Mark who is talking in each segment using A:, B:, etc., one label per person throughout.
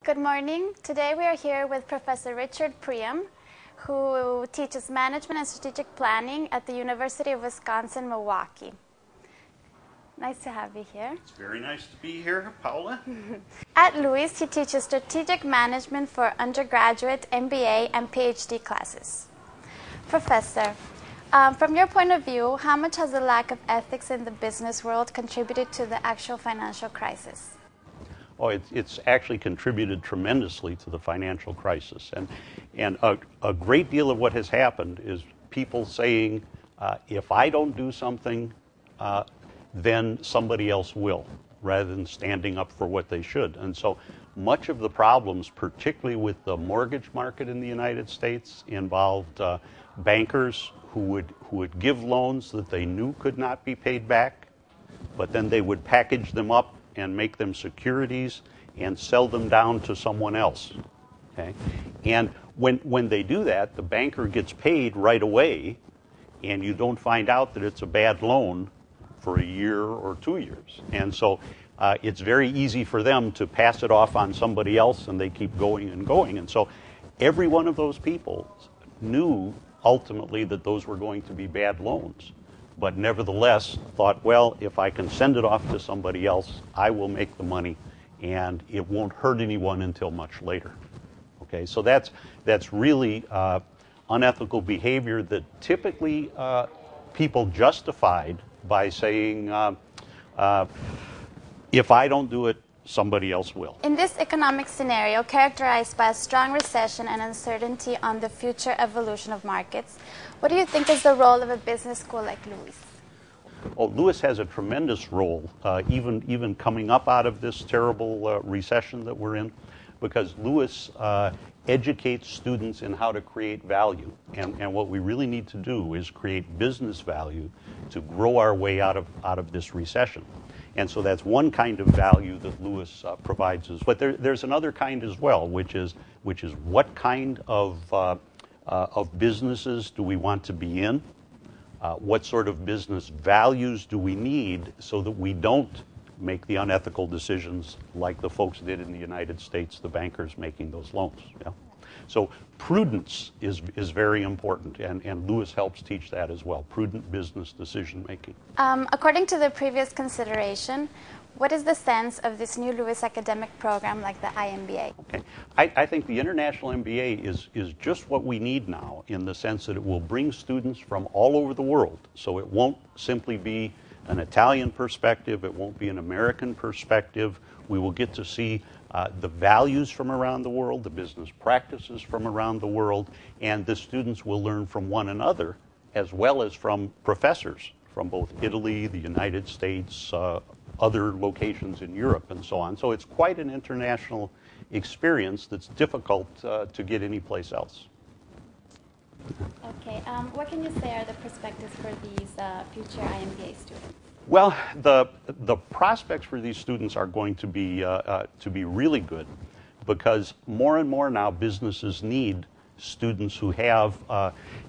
A: Good morning. Today we are here with Professor Richard Priem, who teaches management and strategic planning at the University of Wisconsin-Milwaukee. Nice to have you here.
B: It's very nice to be here, Paula.
A: At Lewis, he teaches strategic management for undergraduate, MBA, and PhD classes. Professor, from your point of view, how much has the lack of ethics in the business world contributed to the actual financial crisis?
B: Oh, it's actually contributed tremendously to the financial crisis. And a great deal of what has happened is people saying, if I don't do something, then somebody else will, rather than standing up for what they should. And so much of the problems, particularly with the mortgage market in the United States, involved bankers who would give loans that they knew could not be paid back, but then they would package them up and make them securities and sell them down to someone else. Okay? And when they do that, the banker gets paid right away, and you don't find out that it's a bad loan for a year or 2 years. And so it's very easy for them to pass it off on somebody else, and they keep going and going. And so every one of those people knew ultimately that those were going to be bad loans, but nevertheless thought, well, if I can send it off to somebody else, I will make the money, and it won't hurt anyone until much later. Okay, so that's really unethical behavior that typically people justified by saying, if I don't do it, somebody else will.
A: In this economic scenario, characterized by a strong recession and uncertainty on the future evolution of markets, what do you think is the role of a business school like Lewis?
B: Oh, Lewis has a tremendous role, even coming up out of this terrible recession that we're in, because Lewis educates students in how to create value. And what we really need to do is create business value to grow our way out of this recession. And so that's one kind of value that Lewis provides us. But there's another kind as well, which is what kind of businesses do we want to be in? What sort of business values do we need so that we don't make the unethical decisions like the folks did in the United States, the bankers making those loans? Yeah? So prudence is very important, and Lewis helps teach that as well, prudent business decision making.
A: According to the previous consideration, what is the sense of this new Lewis academic program like the IMBA?
B: Okay. I think the International MBA is just what we need now, in the sense that it will bring students from all over the world. So it won't simply be an Italian perspective, it won't be an American perspective. We will get to see the values from around the world, the business practices from around the world, and the students will learn from one another as well as from professors from both Italy, the United States, other locations in Europe, and so on. So it's quite an international experience that's difficult to get anyplace else.
A: Okay, what can you say are the perspectives for these future IMBA students?
B: Well, the prospects for these students are going to be really good, because more and more now businesses need students who have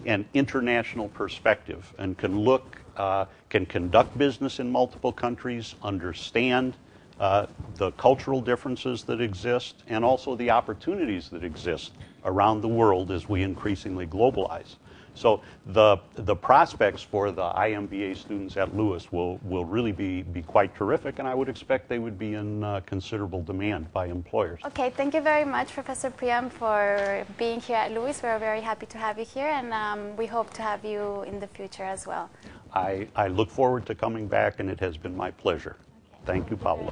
B: an international perspective and can conduct business in multiple countries, understand the cultural differences that exist, and also the opportunities that exist around the world as we increasingly globalize. So the prospects for the IMBA students at Lewis will really be quite terrific, and I would expect they would be in considerable demand by employers.
A: Okay, thank you very much, Professor Priem, for being here at Lewis. We're very happy to have you here, and we hope to have you in the future as well.
B: I look forward to coming back, and it has been my pleasure.
A: Okay.
B: Thank you, Paula.